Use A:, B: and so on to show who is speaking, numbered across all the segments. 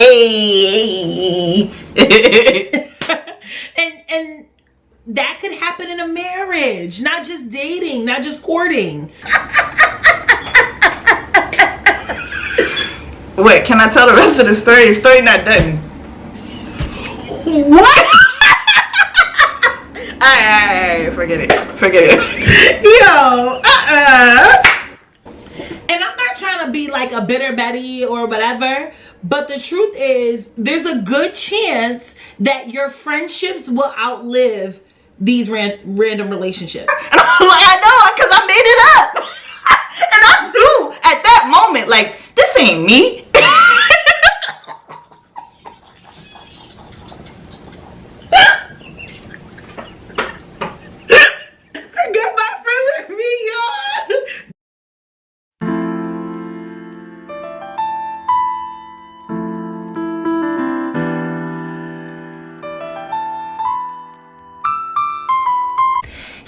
A: Hey. and that could happen in a marriage, not just dating, not just courting.
B: Wait, can I tell the rest of the story? The story not done.
A: What?
B: Alright, forget it.
A: Yo, And I'm not trying to be like a bitter Betty or whatever, but the truth is there's a good chance that your friendships will outlive these random relationships.
B: And I'm like, I know, because I made it up. And I knew at that moment, like, this ain't me.
A: I got my friend with me, y'all.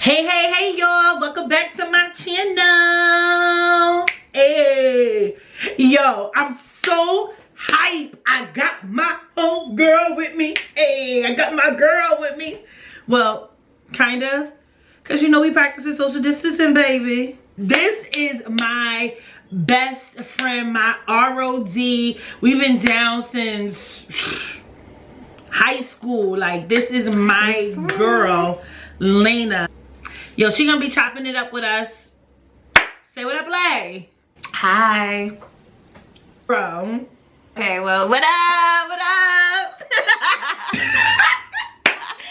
A: Hey y'all, welcome back to my channel. Hey, yo, I'm so hype. I got my home girl with me. Hey, I got my girl with me. Well, kind of, because you know we practicing social distancing, baby. This is my best friend, my ROD. We've been down since high school. Like, this is my girl, Lena. Yo, she gonna be chopping it up with us. Say what up, Lay.
B: Hi.
A: Bro.
B: Okay, well, what up?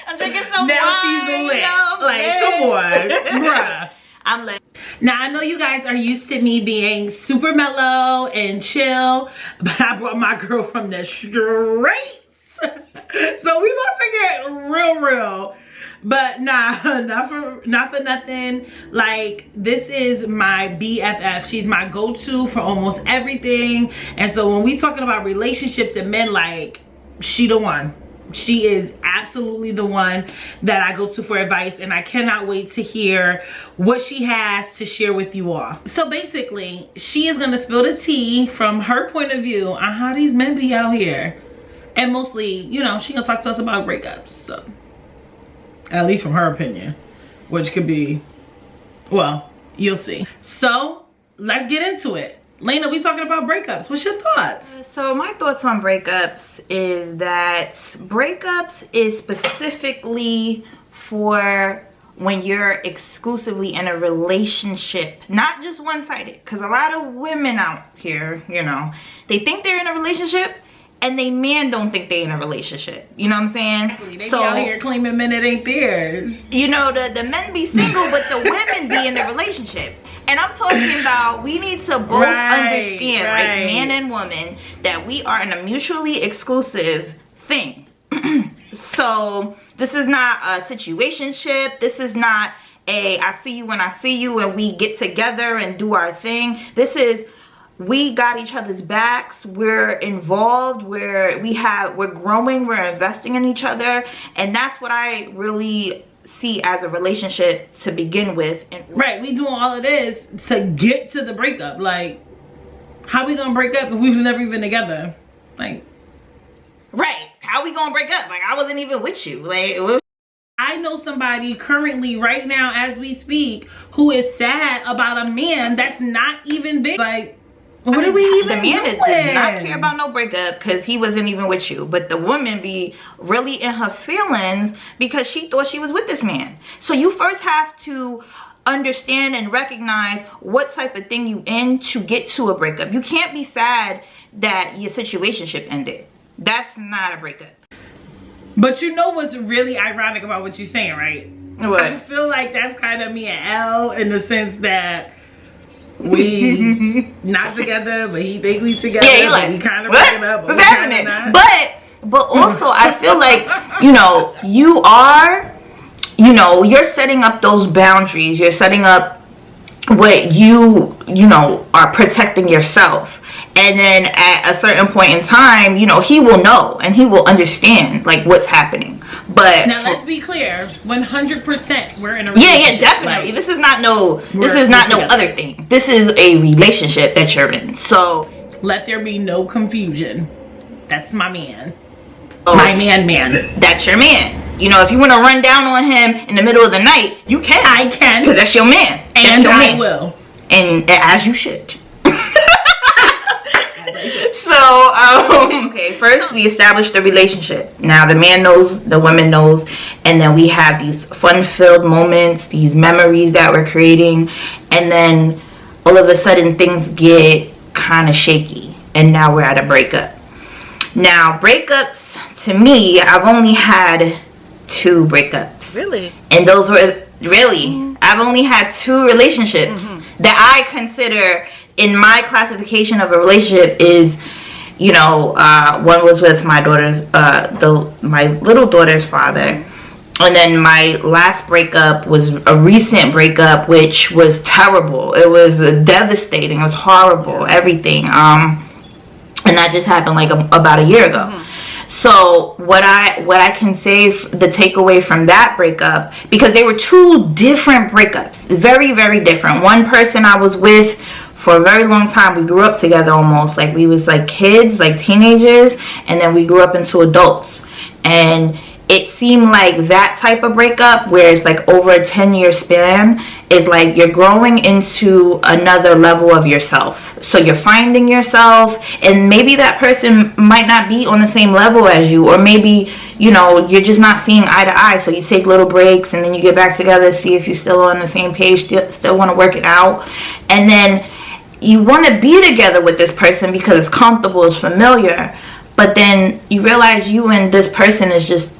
B: I'm drinking some
A: now
B: wine.
A: She's lit.
B: Yo,
A: Like,
B: lit.
A: come on, bruh.
B: I'm lit.
A: Now, I know you guys are used to me being super mellow and chill, but I brought my girl from the streets. So we about to get real. But nah, not for nothing. Like, this is my BFF. She's my go-to for almost everything. And so when we talking about relationships and men, like, she the one. She is absolutely the one that I go to for advice, and I cannot wait to hear what she has to share with you all. So basically, she is gonna spill the tea from her point of view on how these men be out here. And mostly, you know, she gonna talk to us about breakups. So, at least from her opinion, which could be, well, you'll see. So let's get into it. Lena, we talking about breakups. What's your thoughts?
B: So my thoughts on breakups is that breakups is specifically for when you're exclusively in a relationship, not just one-sided. Because a lot of women out here, you know, they think they're in a relationship and they men don't think they in a relationship. You know what I'm saying?
A: Exactly. They be out here claiming men that ain't theirs.
B: You know, the men be single, but the women be in a relationship. And I'm talking about, we need to both understand, like man and woman, that we are in a mutually exclusive thing. So this is not a situationship. This is not a I see you when I see you and we get together and do our thing. This is, we got each other's backs, we're involved, we're growing, we're investing in each other, and that's what I really see as a relationship to begin with. And
A: right, we doing all of this to get to the breakup. Like, how we gonna break up if we was never even together? Like,
B: right, how we gonna break up? Like, I wasn't even with you. Like,
A: I know somebody currently right now as we speak who is sad about a man that's not even there. Like, what are we even
B: doing? The man
A: doing?
B: does not care about no breakup because he wasn't even with you. But the woman be really in her feelings because she thought she was with this man. So you first have to understand and recognize what type of thing you in to get to a breakup. You can't be sad that your situationship ended. That's not a breakup.
A: But you know what's really ironic about what you're saying, right?
B: What?
A: I feel like that's kind of me and Elle in the sense that we not together, but he think we together.
B: Yeah, like,
A: we kind of breaking up.
B: What's happening? But also, I feel like, you know, you're setting up those boundaries. You're setting up what you know, are protecting yourself. And then at a certain point in time, you know, he will know and he will understand, like, what's happening. But
A: now let's be clear, 100% we're in a relationship.
B: Yeah, definitely.
A: Like,
B: this is not no other thing. This is a relationship that you're in. So
A: let there be no confusion. That's my man.
B: Oh,
A: my man.
B: That's your man. You know, if you want to run down on him in the middle of the night, you can.
A: I can.
B: Because that's your man.
A: And I will.
B: And as you should. So, okay, first we established the relationship. Now the man knows, the woman knows, and then we have these fun-filled moments, these memories that we're creating, and then all of a sudden things get kind of shaky, and now we're at a breakup. Now, breakups, to me, I've only had 2 breakups.
A: Really?
B: And those were, really, I've only had 2 relationships that I consider, in my classification of a relationship, is, you know, one was with my daughter's, my little daughter's father. And then my last breakup was a recent breakup, which was terrible. It was devastating. It was horrible, everything. And that just happened like about a year ago. So what I can say, the takeaway from that breakup, because they were 2 different breakups, very, very different. One person I was with for a very long time. We grew up together almost. Like, we was like kids, like teenagers, and then we grew up into adults. And it seemed like that type of breakup, where it's like over a 10-year span, is like you're growing into another level of yourself. So you're finding yourself, and maybe that person might not be on the same level as you, or maybe, you know, you're just not seeing eye to eye. So you take little breaks, and then you get back together, see if you're still on the same page, still want to work it out. And then you want to be together with this person because it's comfortable, it's familiar, but then you realize you and this person is just,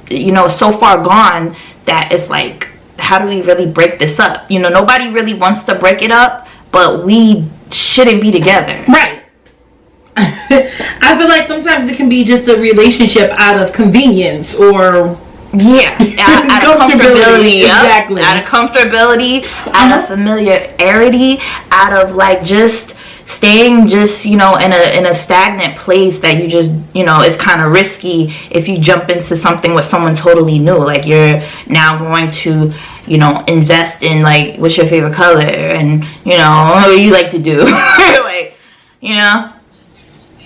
B: you know, so far gone that it's like, how do we really break this up? You know, nobody really wants to break it up, but we shouldn't be together.
A: Right. I feel like sometimes it can be just a relationship out of convenience, or
B: out of comfortability.
A: Exactly.
B: Out of comfortability, out of familiarity, out of like just staying just, you know, in a stagnant place that you just, you know, it's kind of risky if you jump into something with someone totally new. Like, you're now going to, you know, invest in, like, what's your favorite color, and, you know, what do you like to do? Like, you know.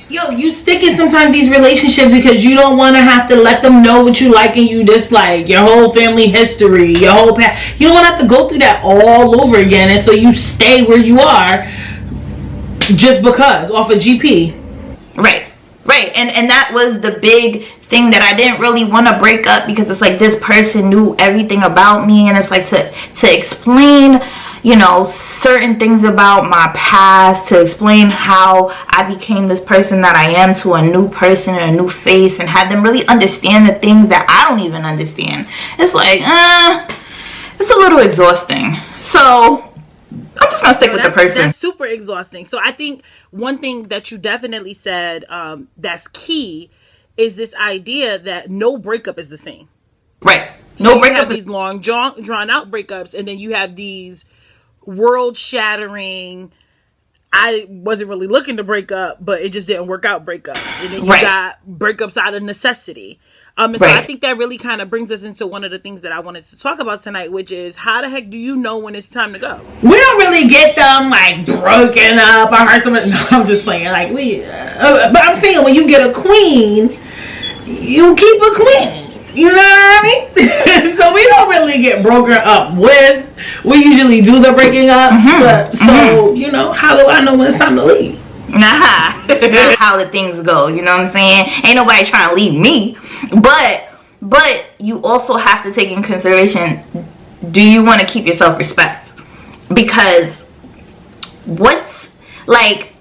A: Yo, you stick in sometimes these relationships because you don't want to have to let them know what you like and you dislike, your whole family history, your whole past. You don't want to have to go through that all over again, and so you stay where you are just because, off a GP.
B: Right. And that was the big thing, that I didn't really want to break up, because it's like this person knew everything about me, and it's like to explain, you know, certain things about my past, to explain how I became this person that I am to a new person and a new face, and have them really understand the things that I don't even understand. It's like, it's a little exhausting. So I'm just gonna stick with the person.
A: That's super exhausting. So I think one thing that you definitely said, that's key, is this idea that no breakup is the same.
B: Right.
A: No breakup. You have these long, drawn out breakups, and then you have these world shattering, I wasn't really looking to break up, but it just didn't work out breakups. And then you got breakups out of necessity. And so I think that really kind of brings us into one of the things that I wanted to talk about tonight, which is, how the heck do you know when it's time to go? We don't really get them like broken up. I heard someone, no, I'm just playing. Like, but I'm saying, when you get a queen, you keep a queen. You know what I mean? So we don't really get broken up with. We usually do the breaking up. But, so, you know, how do I know when it's time to leave?
B: Nah, it's not how the things go. You know what I'm saying? Ain't nobody trying to leave me. But you also have to take in consideration, do you want to keep your self-respect? Because what's, like,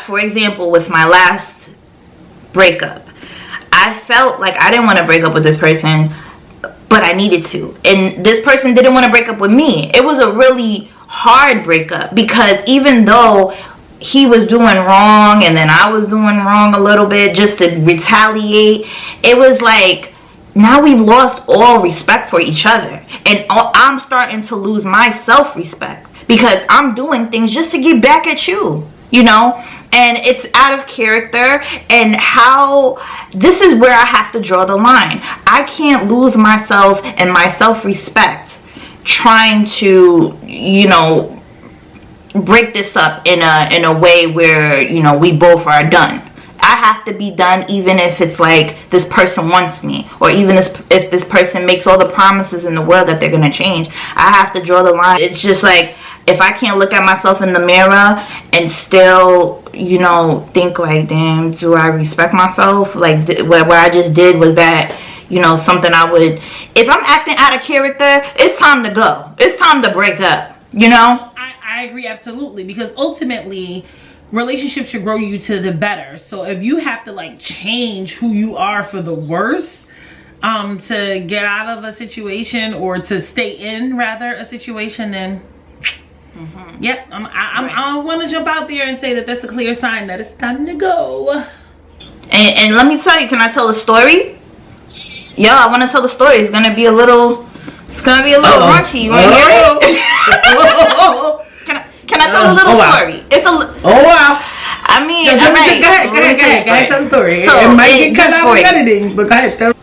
B: for example, with my last breakup, I felt like I didn't want to break up with this person, but I needed to. And this person didn't want to break up with me. It was a really hard breakup, because even though he was doing wrong and then I was doing wrong a little bit just to retaliate, it was like, now we've lost all respect for each other. And I'm starting to lose my self-respect, because I'm doing things just to get back at you, you know? And it's out of character, and how this is where I have to draw the line. I can't lose myself and my self-respect trying to, you know, break this up in a way where, you know, we both are done. I have to be done, even if it's like this person wants me, or even if this person makes all the promises in the world that they're gonna change. I have to draw the line. It's just like, if I can't look at myself in the mirror and still, you know, think like, damn, do I respect myself? Like, what I just did was that, you know, something I would, if I'm acting out of character, it's time to go. It's time to break up, you know?
A: I agree absolutely, because ultimately relationships should grow you to the better. So if you have to like change who you are for the worse to get out of a situation, or to stay in rather a situation, then yep, I want to jump out there and say that that's a clear sign that it's time to go.
B: And let me tell you, can I tell a story? Yo, I want to tell the story. It's gonna be a little raunchy. You want to hear it? Can I tell a little story? It's a.
A: Oh wow.
B: I mean,
A: go ahead, tell the story.
B: So
A: it might get cut out of editing, but go ahead.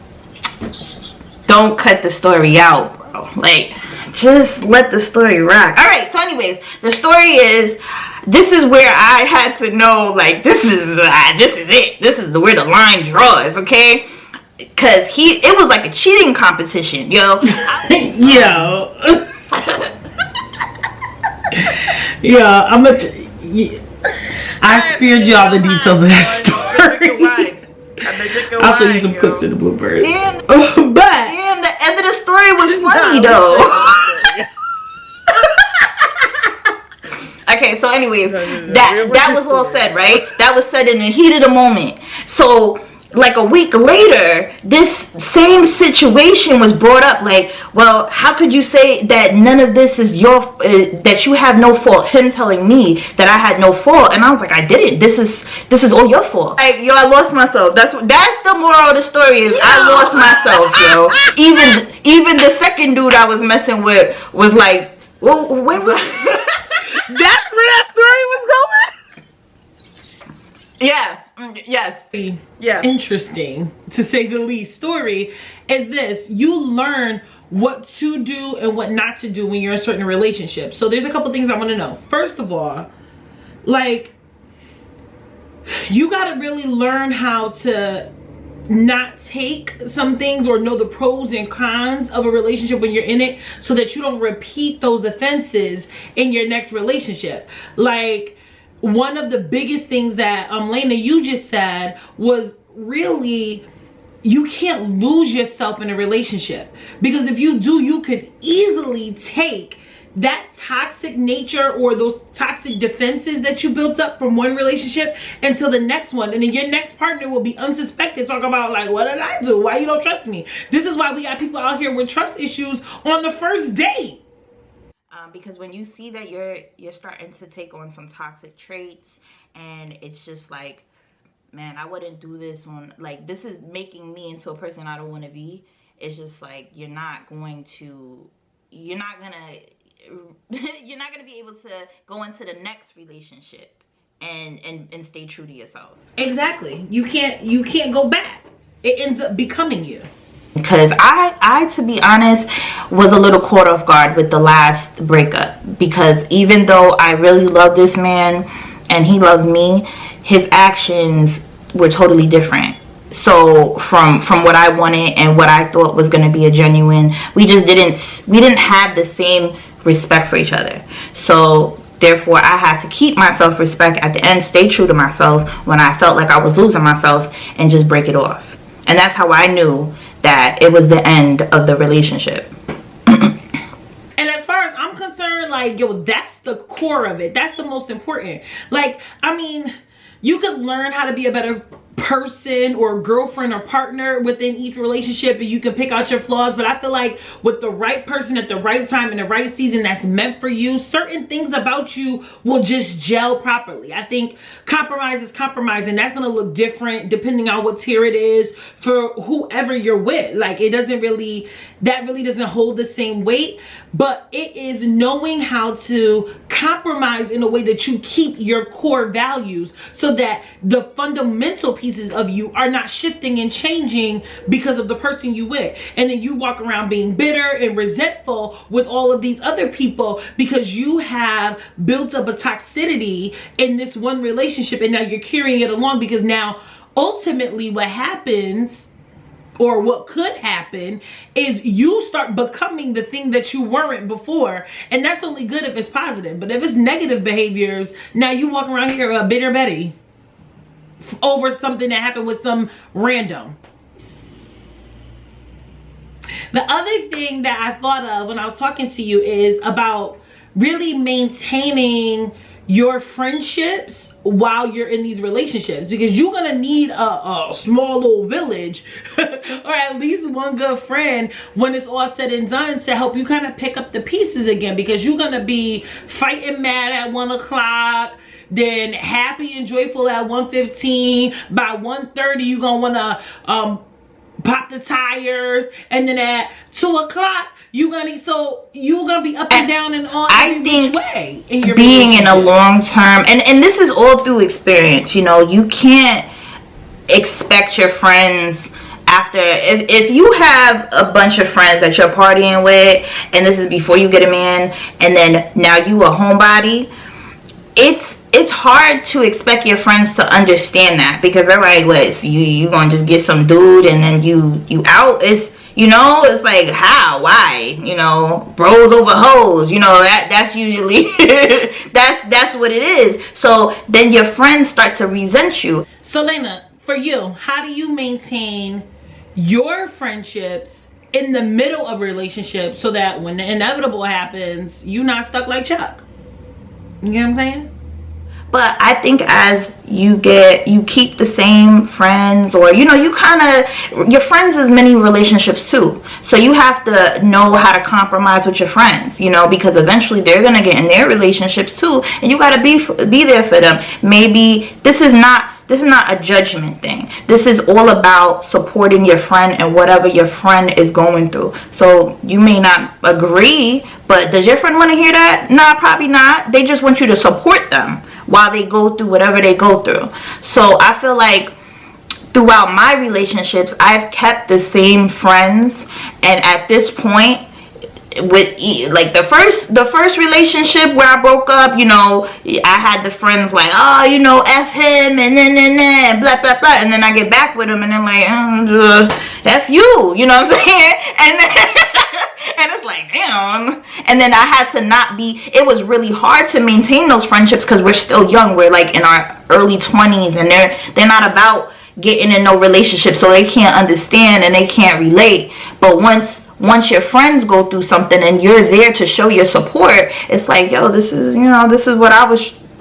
B: Don't cut the story out, bro. Like, just let the story rock. All right. So, anyways, the story is. This is where I had to know, like, this is it. This is where the line draws, okay? Cause it was like a cheating competition, yo.
A: I spared you all the details of that story. I'll show you some clips of the bloopers.
B: Damn, the end of the story was funny though. Okay, so anyways, that was all said, right? That was said in the heat of the moment. So like a week later, this same situation was brought up. Like, well, how could you say that none of this is your, that you have no fault? Him telling me that I had no fault, and I was like, I didn't. This is all your fault. Like, yo, I lost myself. That's the moral of the story is I lost myself, yo. Even the second dude I was messing with was like, well, when was
A: that's where that story was going?
B: Yeah. Yes. Yeah.
A: Interesting, to say the least, story is this. You learn what to do and what not to do when you're in a certain relationship. So there's a couple things I want to know. First of all, like, you got to really learn how to not take some things, or know the pros and cons of a relationship when you're in it, so that you don't repeat those offenses in your next relationship. Like, one of the biggest things that Lena, you just said was really, you can't lose yourself in a relationship, because if you do, you could easily take that toxic nature or those toxic defenses that you built up from one relationship until the next one, and then your next partner will be unsuspected, talk about like, what did I do? Why you don't trust me? This is why we got people out here with trust issues on the first date.
B: Because when you see that you're starting to take on some toxic traits, and it's just like, man, I wouldn't do this on, like, this is making me into a person I don't want to be. It's just like, you're not gonna be able to go into the next relationship and stay true to yourself.
A: Exactly. You can't go back. It ends up becoming you.
B: Because I, to be honest, was a little caught off guard with the last breakup. Because even though I really loved this man and he loved me, his actions were totally different. So from what I wanted and what I thought was going to be a genuine, we didn't have the same respect for each other. So therefore, I had to keep my self-respect at the end, stay true to myself when I felt like I was losing myself, and just break it off. And that's how I knew that it was the end of the relationship.
A: And as far as I'm concerned, like, yo, that's the core of it. That's the most important. Like, I mean, you could learn how to be a better person or girlfriend or partner within each relationship, and you can pick out your flaws, but I feel like with the right person at the right time in the right season that's meant for you, certain things about you will just gel properly. I think compromise is compromise, and that's going to look different depending on what tier it is for whoever you're with. Like, that really doesn't hold the same weight, but it is knowing how to compromise in a way that you keep your core values, so that the fundamental pieces of you are not shifting and changing because of the person you with. And then you walk around being bitter and resentful with all of these other people because you have built up a toxicity in this one relationship, and now you're carrying it along, because now ultimately what happens, or what could happen, is you start becoming the thing that you weren't before. And that's only good if it's positive. But if it's negative behaviors, now you walk around here a bitter Betty over something that happened with some random. The other thing that I thought of when I was talking to you is about really maintaining your friendships while you're in these relationships, because you're gonna need a small little village or at least one good friend when it's all said and done to help you kind of pick up the pieces again, because you're gonna be fighting mad at 1 o'clock, then happy and joyful at 1:15. By 1:30 you're gonna wanna pop the tires, and then at 2 o'clock you're gonna be up and down and on every which way in your
B: being in a long term, and this is all through experience. You know, you can't expect your friends after, if you have a bunch of friends that you're partying with, and this is before you get a man, and then now you a homebody, it's hard to expect your friends to understand that, because they're like, what, so you gonna just get some dude and then you out? It's like, how, why, bros over hoes, that's usually that's what it is. So then your friends start to resent you.
A: So Lena, for you, how do you maintain your friendships in the middle of relationships so that when the inevitable happens, you're not stuck like Chuck? You get what I'm saying?
B: But I think as you keep the same friends, or your friends is many relationships too. So you have to know how to compromise with your friends, because eventually they're gonna get in their relationships too, and you gotta be there for them. Maybe this is not a judgment thing. This is all about supporting your friend and whatever your friend is going through. So you may not agree, but does your friend want to hear that? Nah, probably not. They just want you to support them while they go through whatever they go through. So I feel like throughout my relationships, I've kept the same friends, and at this point, with like the first relationship where I broke up, I had the friends like, oh, F him and then blah blah blah, and then I get back with him and they're like, F you, you know what I'm saying? And then and it's like, damn. And then I had to it was really hard to maintain those friendships because we're still young. We're like in our early 20s, and they're not about getting in no relationship, so they can't understand and they can't relate. But once your friends go through something and you're there to show your support, it's like, yo, this is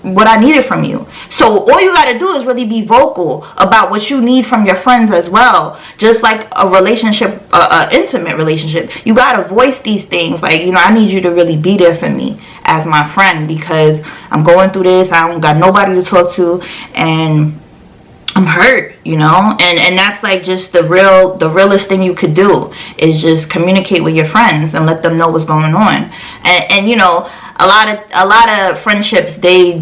B: what I needed from you. So all you got to do is really be vocal about what you need from your friends as well. Just like a relationship, a intimate relationship, you got to voice these things. Like, I need you to really be there for me as my friend, because I'm going through this. I don't got nobody to talk to, and I'm hurt, and that's like just the realest thing you could do is just communicate with your friends and let them know what's going on. And a lot of friendships, they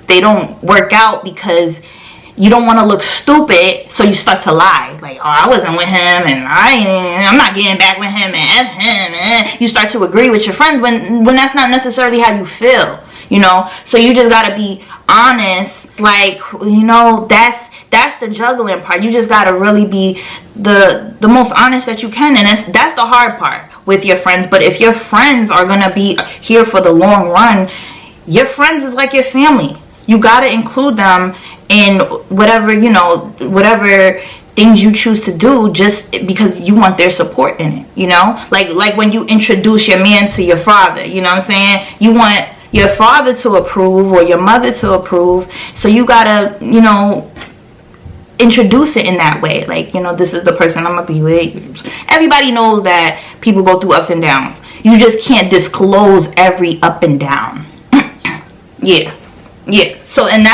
B: don't work out because you don't want to look stupid, so you start to lie. Like, oh, I wasn't with him, and I'm not getting back with him, and F him. And you start to agree with your friends when that's not necessarily how you feel, So you just gotta be honest. Like, that's the juggling part. You just gotta really be the most honest that you can, and that's the hard part with your friends. But if your friends are gonna be here for the long run, your friends is like your family. You gotta include them in whatever things you choose to do, just because you want their support in it. Like when you introduce your man to your father, you know what I'm saying? You want your father to approve or your mother to approve, so you gotta introduce it in that way. Like, this is the person I'm gonna be with. Everybody knows that people go through ups and downs. You just can't disclose every up and down. yeah So, and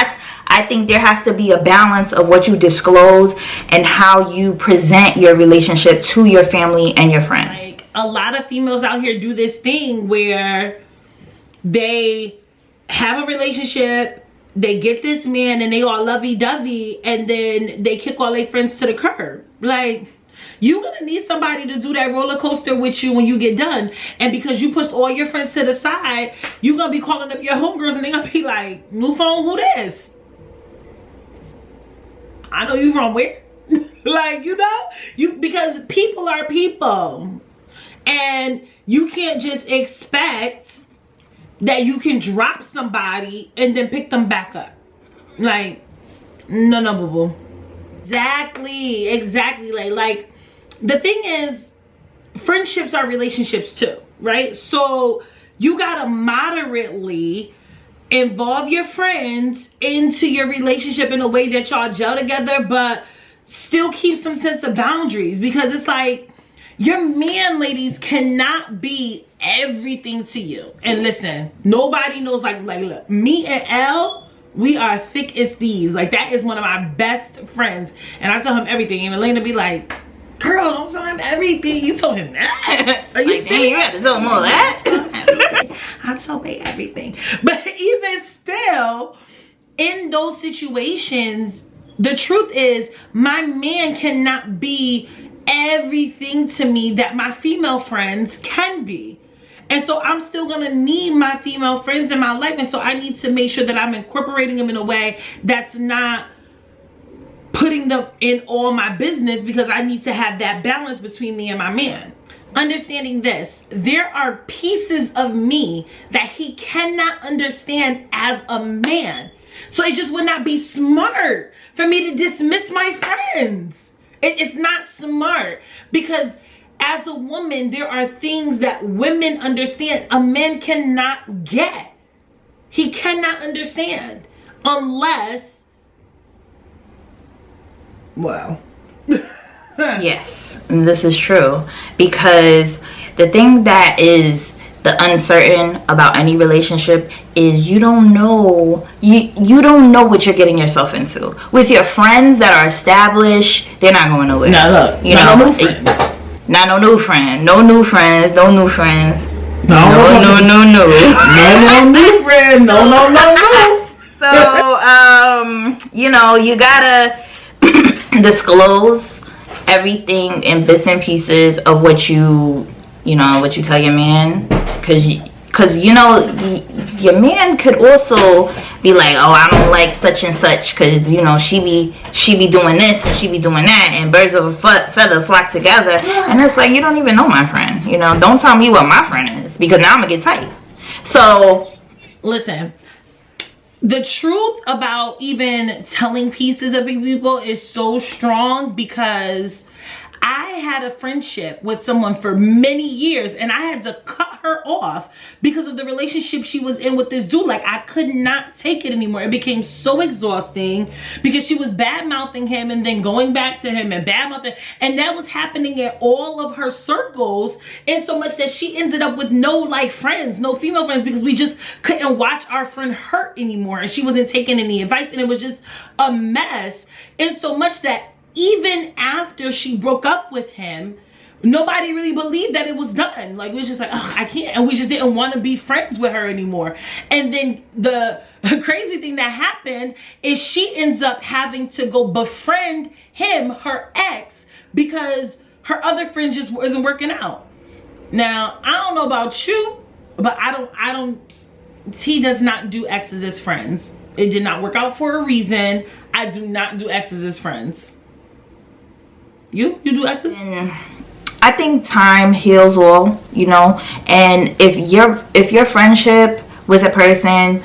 B: I think there has to be a balance of what you disclose and how you present your relationship to your family and your friends.
A: Like, a lot of females out here do this thing where they have a relationship, they get this man and they all lovey-dovey, and then they kick all their friends to the curb. Like, you're gonna need somebody to do that roller coaster with you when you get done. And because you pushed all your friends to the side, you're gonna be calling up your homegirls and they're gonna be like, new phone, who this? I know you from where? Like, you know, because people are people, and you can't just expect that you can drop somebody and then pick them back up. Like, no, boo boo. Exactly. Like the thing is, friendships are relationships too, right? So you gotta moderately involve your friends into your relationship in a way that y'all gel together, but still keep some sense of boundaries. Because it's like, your man, ladies, cannot be everything to you. And listen, nobody knows, like look, me and Elle, we are thick as thieves. Like, that is one of my best friends, and I tell him everything. And Elena be like, girl, don't tell him everything. You told him that? Are you
B: like, serious? You have to tell him all that?
A: I told me everything. But even still, in those situations, the truth is, my man cannot be everything to me that my female friends can be. And so I'm still gonna need my female friends in my life, and so I need to make sure that I'm incorporating them in a way that's not putting them in all my business, because I need to have that balance between me and my man. Understanding this, there are pieces of me that he cannot understand as a man. So it just would not be smart for me to dismiss my friends. It's not smart, because as a woman, there are things that women understand a man cannot get. He cannot understand unless, well.
B: Yes, this is true, because the thing that is the uncertain about any relationship is you don't know what you're getting yourself into. With your friends that are established, they're not going nowhere.
A: No, look,
B: you
A: know,
B: no
A: new friends.
B: Not no new friend, no new friends.
A: No
B: new friend, no. So you gotta disclose everything in bits and pieces of what you tell your man, because your man could also be like, oh, I don't like such and such because she be doing this and she be doing that, and birds of a feather flock together. And it's like, you don't even know my friend. Don't tell me what my friend is, because now I'm gonna get tight. So
A: listen, the truth about even telling pieces of people is so strong, because I had a friendship with someone for many years, and I had to cut her off because of the relationship she was in with this dude. Like, I could not take it anymore. It became so exhausting because she was bad-mouthing him and then going back to him and bad-mouthing. And that was happening in all of her circles, and so much that she ended up with no friends, no female friends, because we just couldn't watch our friend hurt anymore, and she wasn't taking any advice, and it was just a mess. And so much that even after she broke up with him, nobody really believed that it was done. Like, it was just like, oh, I can't. And we just didn't want to be friends with her anymore. And then the crazy thing that happened is she ends up having to go befriend him, her ex, because her other friend just wasn't working out. Now, I don't know about you, but T does not do exes as friends. It did not work out for a reason. I do not do exes as friends. You do exes?
B: I think time heals all, and if your friendship with a person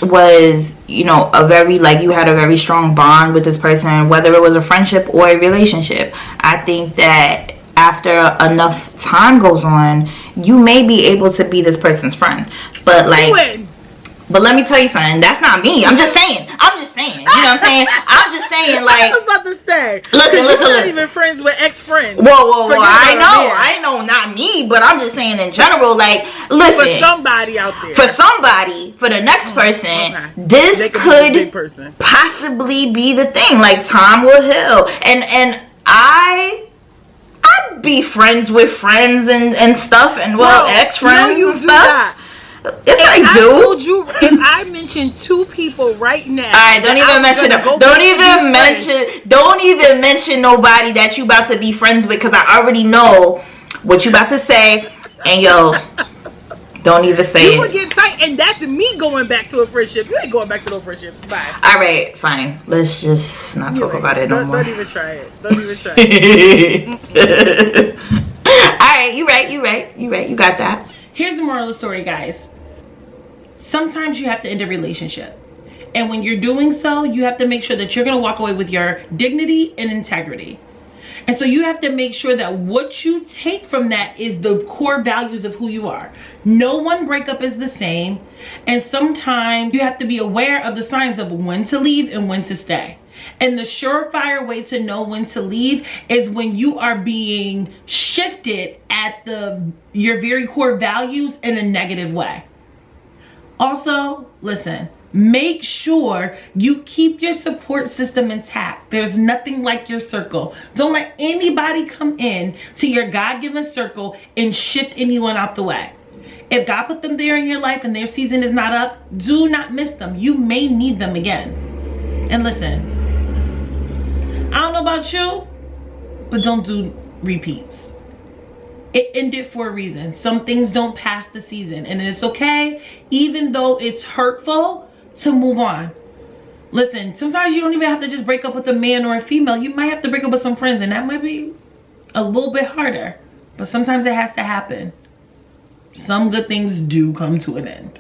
B: was, a very, you had a very strong bond with this person, whether it was a friendship or a relationship, I think that after enough time goes on, you may be able to be this person's friend. But but let me tell you something. That's not me. I'm just saying. You know what I'm saying? I'm just saying,
A: I was about to say.
B: Listen.
A: You're not even friends with ex-friends.
B: Whoa. I know, not me, but I'm just saying in general, listen.
A: For somebody out there.
B: For the next person, this could possibly be the thing. Time will heal. And I'd be friends with friends and stuff, and ex-friends and stuff. Yes, I do.
A: I told you if I mention 2 people right now.
B: Alright, don't even mention them. Don't even mention nobody that you about to be friends with, because I already know what you about to say. And yo, don't even say
A: you would get tight, and that's me going back to a friendship. You ain't going back to no friendships. Bye.
B: Alright, fine. Let's just not talk about it no more.
A: Don't even try it. Don't even try it.
B: Alright, you right. You got that.
A: Here's the moral of the story, guys. Sometimes you have to end a relationship. And when you're doing so, you have to make sure that you're going to walk away with your dignity and integrity. And so you have to make sure that what you take from that is the core values of who you are. No one breakup is the same. And sometimes you have to be aware of the signs of when to leave and when to stay. And the surefire way to know when to leave is when you are being shifted at your very core values in a negative way. Also, listen, make sure you keep your support system intact. There's nothing like your circle. Don't let anybody come in to your God-given circle and shift anyone out the way. If God put them there in your life and their season is not up, do not miss them. You may need them again. And listen, I don't know about you, but don't do repeats. It ended for a reason. Some things don't pass the season, and it's okay, even though it's hurtful, to move on. Listen, sometimes you don't even have to just break up with a man or a female. You might have to break up with some friends, and that might be a little bit harder, but sometimes it has to happen. Some good things do come to an end,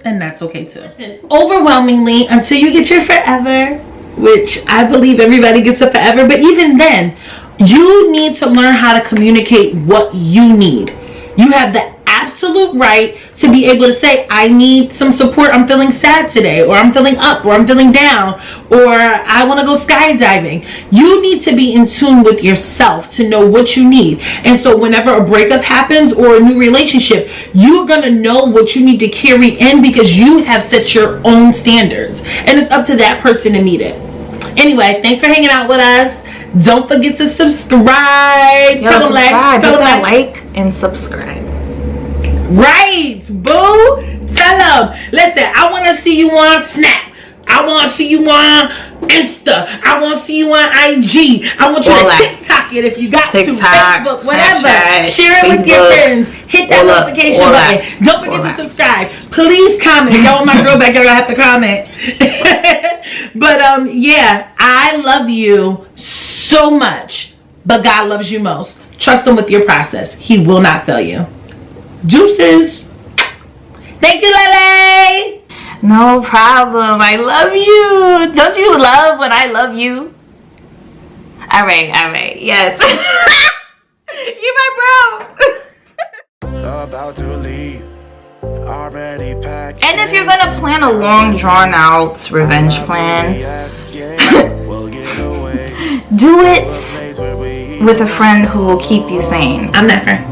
A: and that's okay too. Listen, overwhelmingly, until you get your forever, which I believe everybody gets a forever, but even then, you need to learn how to communicate what you need. You have the absolute right to be able to say, I need some support. I'm feeling sad today, or I'm feeling up, or I'm feeling down, or I want to go skydiving. You need to be in tune with yourself to know what you need. And so whenever a breakup happens or a new relationship, you're going to know what you need to carry in because you have set your own standards. And it's up to that person to meet it. Anyway, thanks for hanging out with us. Don't forget to subscribe.
B: Yo,
A: tell them
B: like and subscribe.
A: Right, boo. Tell them. Listen, I want to see you on Snap. I want to see you on Insta. I want to see you on IG. I want you to TikTok it if you got to. Facebook, whatever.
B: Snapchat,
A: share it with your friends. Hit that notification button. Don't forget to subscribe. Please comment. Y'all, my girl back there, I have to comment. But yeah, I love you so much, but God loves you most. Trust him with your process. He will not fail you. Deuces. Thank you, Lele.
B: No problem. I love you. Don't you love when I love you? All right. Yes. You my bro. About to leave. Already packed. And if you're gonna plan a long, drawn out revenge plan, do it with a friend who will keep you sane.
A: I'm that friend.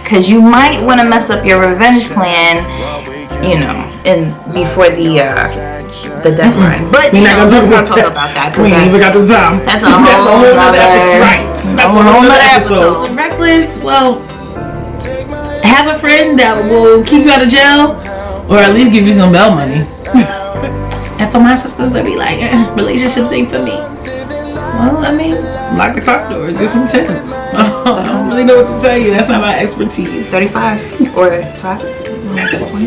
B: Because you might want to mess up your revenge plan, you know, before the deadline. But we're not gonna talk about that.
A: We ain't even got the time.
B: That's a whole other episode.
A: Reckless. Well, have a friend that will keep you out of jail, or at least give you some bail money. And for my sisters that be like, relationships ain't for me. Well, I mean, lock the car doors, get some tips. I don't really know what to tell you. That's not my expertise.
B: 35 or 5? 20?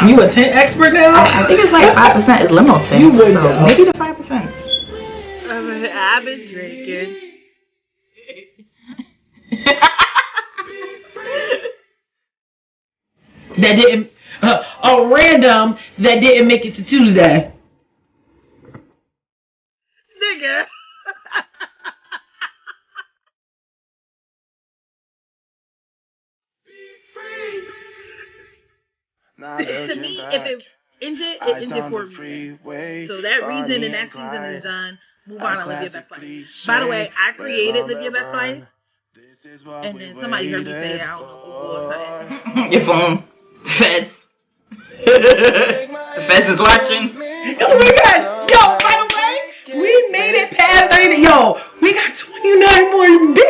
A: You a 10 expert now?
B: I think it's like 5% is limo 10.
A: You would know.
B: Maybe the 5%.
A: I've been drinking. That didn't a random that didn't make it to Tuesday. Nigga. To me, if it ended, it ended for me. So that reason and that season is done. Move on and live your best life. By the way, I created Live Your Best Life. And then somebody heard me say, I don't know who was saying.
B: Your phone. Feds. The feds is watching.
A: Oh my God. Yo, by the way, we made it past 30. Yo, we got 29 more days.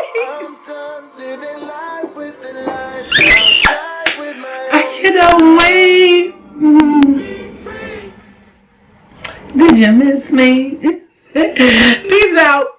A: Did you miss me? Peace out.